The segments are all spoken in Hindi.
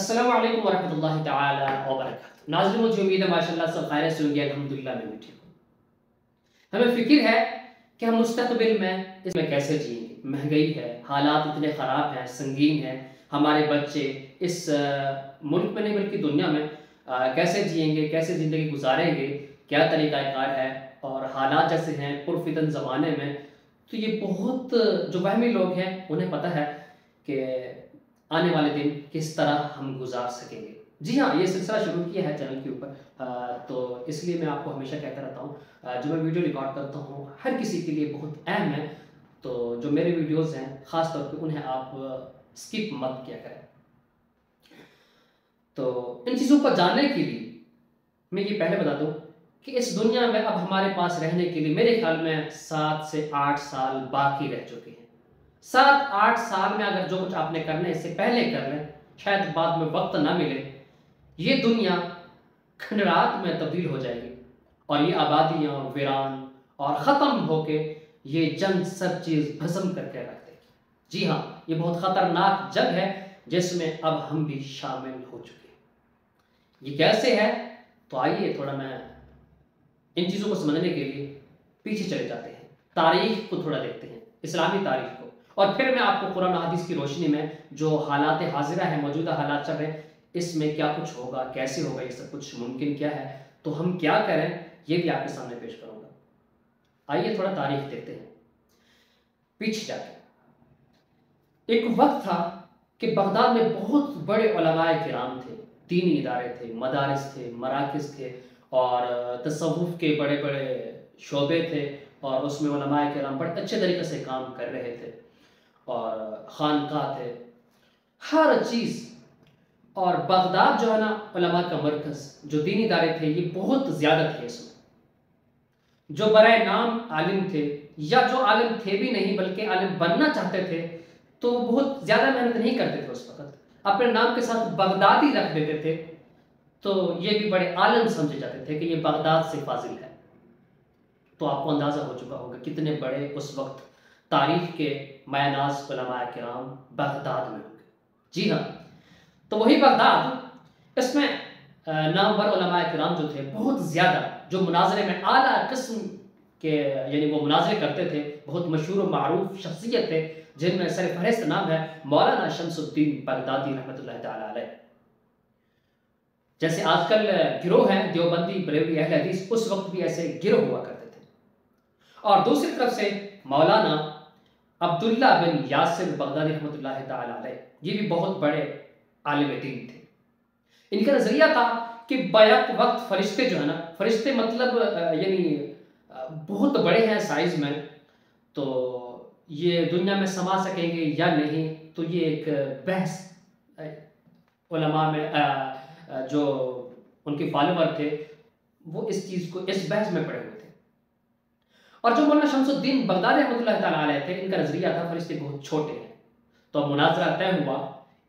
अस्सलामु अलैकुम वरहमतुल्लाहि तआला व बरकातहू। नाज़रीन, मुझे उम्मीद है माशाअल्लाह सब खैरियत से होंगे। अल्हम्दुलिल्लाह मैं भी ठीक हूँ। हमें फ़िक्र है कि हम मुस्तक़बिल में इसमें कैसे जिएँगे। महंगाई है, हालात इतने ख़राब हैं, संगीन हैं। हमारे बच्चे इस मुल्क में नहीं बल्कि दुनिया में कैसे जिएँगे, कैसे ज़िंदगी गुजारेंगे, क्या तरीक़ाकार है। और हालात जैसे हैं पुरफ़ितन ज़माने में, तो ये बहुत जो वहमी लोग हैं उन्हें पता है कि आने वाले दिन किस तरह हम गुजार सकेंगे। जी हाँ, ये सिलसिला शुरू किया है चैनल के ऊपर, तो इसलिए मैं आपको हमेशा कहता रहता हूँ, जो मैं वीडियो रिकॉर्ड करता हूँ हर किसी के लिए बहुत अहम है। तो जो मेरे वीडियोज़ हैं ख़ास तौर पे उन्हें आप स्किप मत किया करें। तो इन चीज़ों को जानने के लिए मैं ये पहले बता दूँ कि इस दुनिया में अब हमारे पास रहने के लिए मेरे ख्याल में 7 से 8 साल बाकी रह चुके हैं। 7-8 साल में अगर जो कुछ आपने करना है इससे पहले कर लें, शायद बाद में वक्त ना मिले, ये दुनिया खंडरात में तब्दील हो जाएगी और ये आबादियाँ वीरान और ख़त्म होके ये जंग सब चीज़ भस्म करके रख देगी। जी हाँ, ये बहुत ख़तरनाक जंग है जिसमें अब हम भी शामिल हो चुके हैं। ये कैसे है, तो आइए थोड़ा मैं इन चीज़ों को समझने के लिए पीछे चले जाते हैं, तारीख को थोड़ा देखते हैं, इस्लामी तारीख को, और फिर मैं आपको कुरान और हदीस की रोशनी में जो हालात हाजिरा है, मौजूदा हालात चल रहे हैं, इसमें क्या कुछ होगा, कैसे होगा, ये सब कुछ मुमकिन क्या है, तो हम क्या करें, ये भी आपके सामने पेश करूँगा। आइए थोड़ा तारीख देखते हैं पीछे जाके। एक वक्त था कि बगदाद में बहुत बड़े उलमाए किराम थे, दीनी इदारे थे, मदारिस थे, मराकिज़ थे और तसव्वुफ़ के बड़े बड़े शोबे थे और उसमें उलमाए किराम बड़े अच्छे तरीके से काम कर रहे थे और ख़ानक़ाह थे, हर चीज़। और बगदाद जो है ना, उलमा का मरकज़, जो दीनी इदारे थे ये बहुत ज़्यादा थे। इसमें जो बराए नाम आलिम थे या जो आलिम थे भी नहीं बल्कि आलिम बनना चाहते थे, तो बहुत ज़्यादा मेहनत नहीं करते थे उस वक़्त, अपने नाम के साथ बगदादी रख देते थे, तो ये भी बड़े आलिम समझे जाते थे कि ये बगदाद से फाजिल है। तो आपको अंदाज़ा हो चुका होगा कितने बड़े उस वक्त तारीख़ के मायनाज़ उलमाए किराम बगदाद में होंगे। जी हाँ, तो वही बगदाद, इसमें नामवर उलमाए किराम जो थे बहुत ज़्यादा, जो मुनाज़रे में आला किस्म के यानी वो मुनाज़रे करते थे, बहुत मशहूर और मारूफ शख्सियत थे, जिनमें सरफ़हरिस्त नाम है मौलाना शम्सुद्दीन बगदादी रहमतुल्लाह तआला अलैह। जैसे आजकल गिरोह हैं देवबंदी, बरेलवी, अहले हदीस, उस वक्त भी ऐसे गिरोह हुआ करते थे। और दूसरी तरफ से मौलाना अब्दुल्ला बिन यासिर बगदादी रहमतुल्लाह तआला अलैह, ये भी बहुत बड़े आलिम दीन थे। इनका नज़रिया था कि बैक वक्त फरिश्ते जो है ना, फरिश्ते मतलब यानी बहुत बड़े हैं साइज़ में, तो ये दुनिया में समा सकेंगे या नहीं, तो ये एक बहस उलमा में जो उनके फॉलोवर थे वो इस चीज़ को, इस बहस में पड़े हुए थे। और जो मौलाना शम्सुद्दीन बगदादी रहमतुल्लाह तआला अलैह थे, इनका नज़रिया था फरिश्ते बहुत छोटे हैं। तो मुनाज़रा तय हुआ,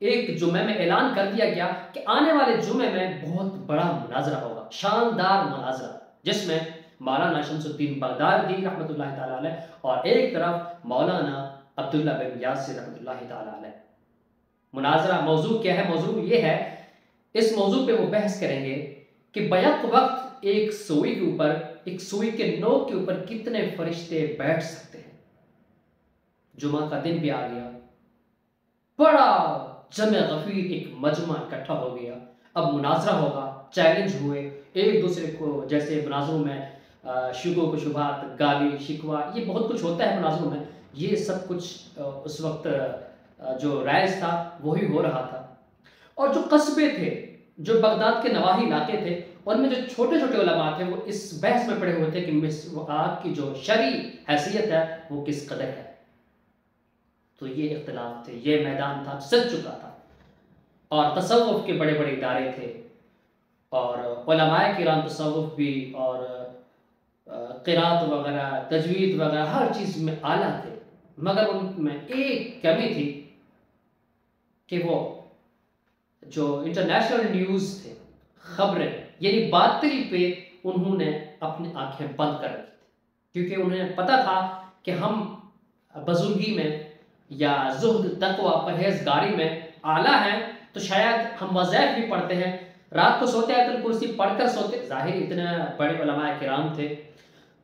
एक जुमे में ऐलान कर दिया गया कि आने वाले जुमे में बहुत बड़ा मुनाज़रा होगा, शानदार मुनाज़रा, जिसमें मौलाना शम्सुद्दीन बगदादी रहमतुल्लाह तआला अलैह और एक तरफ मौलाना अब्दुल्ला बिन यासिर रहमतुल्लाह तआला अलैह। मुनाज़रा मौजू क्या है? मौजू ये है, इस मौजू पे वो बहस करेंगे कि बैक वक्त एक सुई के ऊपर, एक सुई के नोक के ऊपर कितने फरिश्ते बैठ सकते हैं। जुमा का दिन भी आ गया, बड़ा जमे गफीर एक मजमा इकट्ठा हो गया। अब मुनाज़रा होगा, चैलेंज हुए एक दूसरे को, जैसे मुनाज़रों में शुबह को शुबात, गाली शिकवा, ये बहुत कुछ होता है मुनाज़रों में, ये सब कुछ उस वक्त जो राइज था वही हो रहा था। और जो कस्बे थे, जो बगदाद के नवाही इलाके थे, उनमें जो छोटे छोटे उलमा थे वो इस बहस में पड़े हुए थे कि मिसवाक की जो शरई हैसियत है वो किस कदर है। तो ये इख्तिलाफ थे, ये मैदान था, सज चुका था। और तसव्वुफ़ के बड़े बड़े इदारे थे और उलमाए किराम तसव्वुफ़ भी और क़िरात वगैरह, तजवीद वगैरह हर चीज़ में आला थे, मगर उनमें एक कमी थी कि वो जो इंटरनेशनल न्यूज़ थे, ख़बरें, यानी बातिल पे उन्होंने अपनी आंखें बंद कर रखी थी, क्योंकि उन्हें पता था कि हम बुजुर्गी में या ज़ुहद, तक़वा, परहेज़गारी में आला हैं, तो शायद हम वज़ाइफ भी पढ़ते हैं, रात को सोते आयतुल कुर्सी पढ़कर सोते। ज़ाहिर इतने बड़े उलमाए किराम थे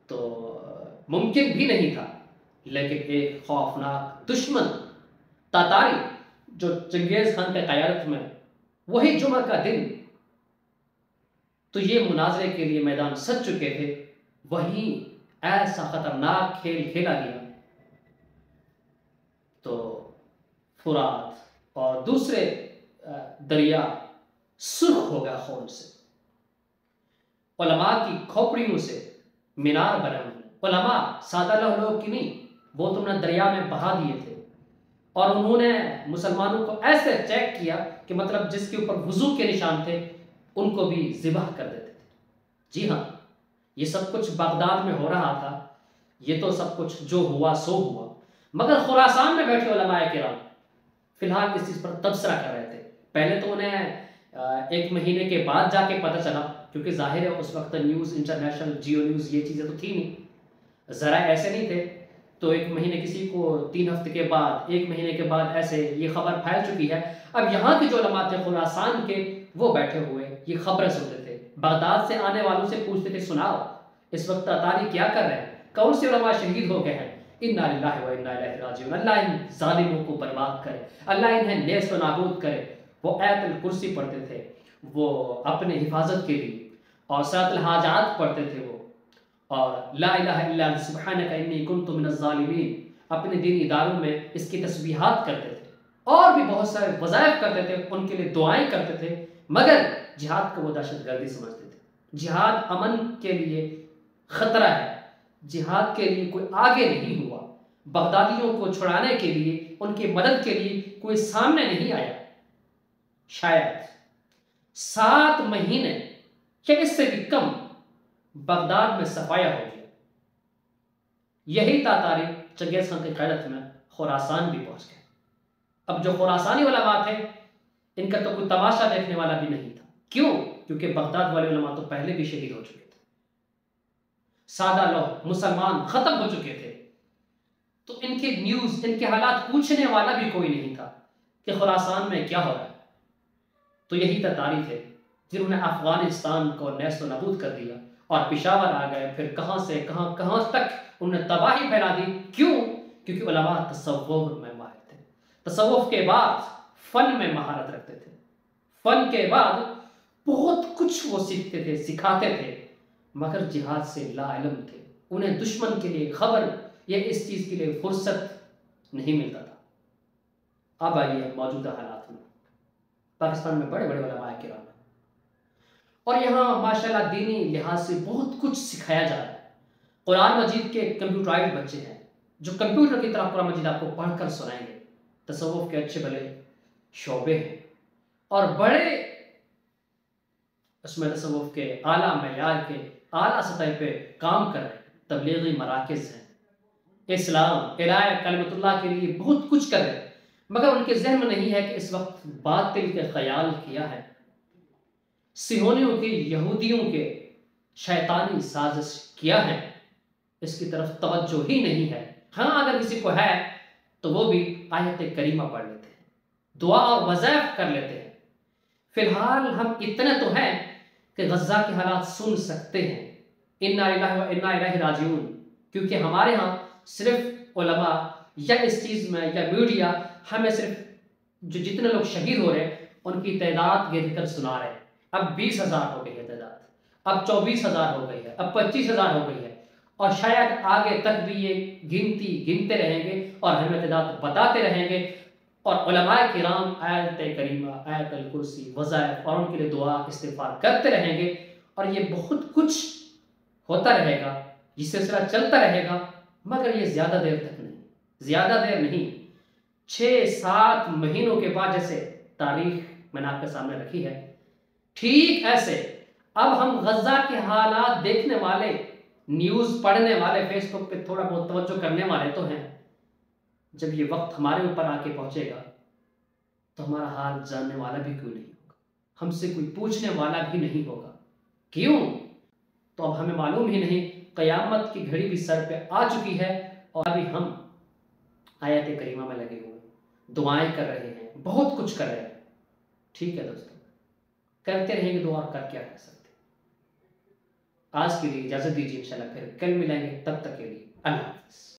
तो मुमकिन भी नहीं था, लेकिन एक खौफनाक दुश्मन तातारी जो चंगेज़ खान के क़यादत में, वही जुमा का दिन तो ये मुनाजरे के लिए मैदान सज चुके थे, वहीं ऐसा ख़तरनाक खेल खेला गया तो फुरात और दूसरे दरिया सुर्ख हो गया खून से। उलमा की खोपड़ियों से मीनार बने हुए, उलमा सादा लोग की नहीं, वो तो उन्हें दरिया में बहा दिए थे और उन्होंने मुसलमानों को ऐसे चेक किया कि मतलब जिसके ऊपर वुजू के निशान थे उनको भी ज़िबह कर देते थे। जी हाँ, ये सब कुछ बगदाद में हो रहा था, ये तो सब कुछ जो हुआ सो हुआ। मगर खुरासान में बैठे उलमाए किराम फिलहाल इस चीज़ पर तबसरा कर रहे थे। पहले तो उन्हें 1 महीने के बाद जाके पता चला, क्योंकि जाहिर है उस वक्त न्यूज़ इंटरनेशनल, जियो न्यूज़, ये चीज़ें तो थी नहीं, ज़रा ऐसे नहीं थे। तो 1 महीने, किसी को 3 हफ्ते के बाद, 1 महीने के बाद ऐसे ये खबर फैल चुकी है। अब यहाँ के जो उलमा थे खुरासान के, वो बैठे हुए ये खबरें सुनते थे, बगदाद से आने वालों से पूछते थे, सुनाओ इस वक्त तातारी क्या कर रहे हैं, कौन से उलमा शहीद हो गए हैं। इन्ना लिल्लाहि व इन्ना इलैहि राजिऊन, अल्लाह इन जालिमों को बर्बाद करे, अल्लाह इन्हें नेस्त व नाबूद करे। वो आयतुल कुर्सी पढ़ते थे वो अपने हिफाजत के लिए, और सलातुल हाजात पढ़ते थे वो, और ला इलाहा इल्ला अंत सुब्हानका इन्नी कुन्तु मिनज़ ज़ालिमीन अपने दीनी इदारों में इसकी तस्बीहात करते थे, और भी बहुत सारे वज़ाइफ करते थे, उनके लिए दुआएं करते थे। मगर जिहाद को वो दहशतगर्दी समझते थे। जिहाद अमन के लिए ख़तरा है, जिहाद के लिए कोई आगे नहीं हुआ, बगदादियों को छुड़ाने के लिए, उनकी मदद के लिए कोई सामने नहीं आया। शायद 7 महीने या इससे भी कम बगदाद में सफाया हो गया। यही तातारी चंगेज़ खान की क़यादत में खुरासान भी पहुंच गए। अब जो खुरासानी उलमा थे, इनका तो कोई तमाशा देखने वाला भी नहीं था। क्यों? क्योंकि बगदाद वाले उलमा तो पहले भी शहीद हो चुके थे, सादा लोग मुसलमान खत्म हो चुके थे, तो इनके न्यूज़, इनके हालात पूछने वाला भी कोई नहीं था कि खुरासान में क्या हो रहा है। तो यही तातारी थे जिन्होंने अफगानिस्तान को नेस्त नबूद कर दिया और पेशावर आ गए, फिर कहाँ से कहाँ तक उन्होंने तबाही फैला दी। क्यों? क्योंकि उलमा तसव्वुफ में माहिर थे, तसव्वुफ के बाद फ़न में महारत रखते थे, फ़न के बाद बहुत कुछ वो सीखते थे, सिखाते थे, मगर जिहाद से लाइल्म थे। उन्हें दुश्मन के लिए खबर या इस चीज़ के लिए फुर्सत नहीं मिलता था। अब आइए मौजूदा हालात में, पाकिस्तान में बड़े बड़े उलमा किराम हैं और यहाँ माशाल्लाह दीनी लिहाज से बहुत कुछ सिखाया जा रहा है। कुरान मजीद के कंप्यूटराइज्ड बच्चे हैं जो कंप्यूटर की तरह कुरान मजीद आपको पढ़कर सुनाएंगे। तसव्वुफ के अच्छे भले शोबे हैं और बड़े उसमें तसव्वुफ के आला मयार के आला सतह पे काम कर रहे हैं। तबलीगी मराकिज़ हैं, इस्लाम इलाया कलमतुल्लाह के लिए बहुत कुछ कर रहे हैं, मगर उनके जहन में नहीं है कि इस वक्त बातिल के ख्याल किया है, सिहोनियों के, यहूदियों के शैतानी साजिश किया है, इसकी तरफ तवज्जो ही नहीं है। हाँ, अगर किसी को है तो वो भी आयत करीमा पढ़ लेते हैं, दुआ और वज़ाइफ कर लेते हैं। फिलहाल हम इतने तो हैं कि गज़ा के हालात सुन सकते हैं, इन्ना लिल्लाहि व इन्ना इलैहि राजिऊन, क्योंकि हमारे यहाँ सिर्फ उलमा या इस चीज़ में या मीडिया हमें सिर्फ जो जितने लोग शहीद हो रहे हैं उनकी तादाद गिन कर सुना रहे हैं। अब 20,000 हो गई है तादाद, अब 24,000 हो गई है, अब 25,000 हो गई है, और शायद आगे तक भी ये गिनते रहेंगे और हमें तादाद बताते रहेंगे। और उलमाए किराम आयत करीमा, आयतुल कुर्सी, वज़ाइफ और उनके लिए दुआ इस्तिग़फ़ार करते रहेंगे, और ये बहुत कुछ होता रहेगा, ये सिलसिला चलता रहेगा, मगर ये ज़्यादा देर तक नहीं, ज़्यादा देर नहीं। 6-7 महीनों के बाद जैसे तारीख मैंने आपके सामने रखी है, ठीक ऐसे अब हम गज़ा के हालात देखने वाले, न्यूज़ पढ़ने वाले, फेसबुक पे थोड़ा बहुत तवज्जो करने वाले तो हैं। जब ये वक्त हमारे ऊपर आके पहुंचेगा तो हमारा हाल जानने वाला भी क्यों नहीं होगा, हमसे कोई पूछने वाला भी नहीं होगा। क्यों? तो अब हमें मालूम ही नहीं, क़यामत की घड़ी भी सर पे आ चुकी है और अभी हम आयत करीमा में लगे हुए, दुआएं कर रहे हैं, बहुत कुछ कर रहे हैं, ठीक है दोस्तों, करते रहेंगे दुआ, और कर क्या कर सकते। आज के लिए इजाज़त दीजिए, इंशाल्लाह फिर कल मिलेंगे, तब तक के लिए अल्लाह हाफ़िज़।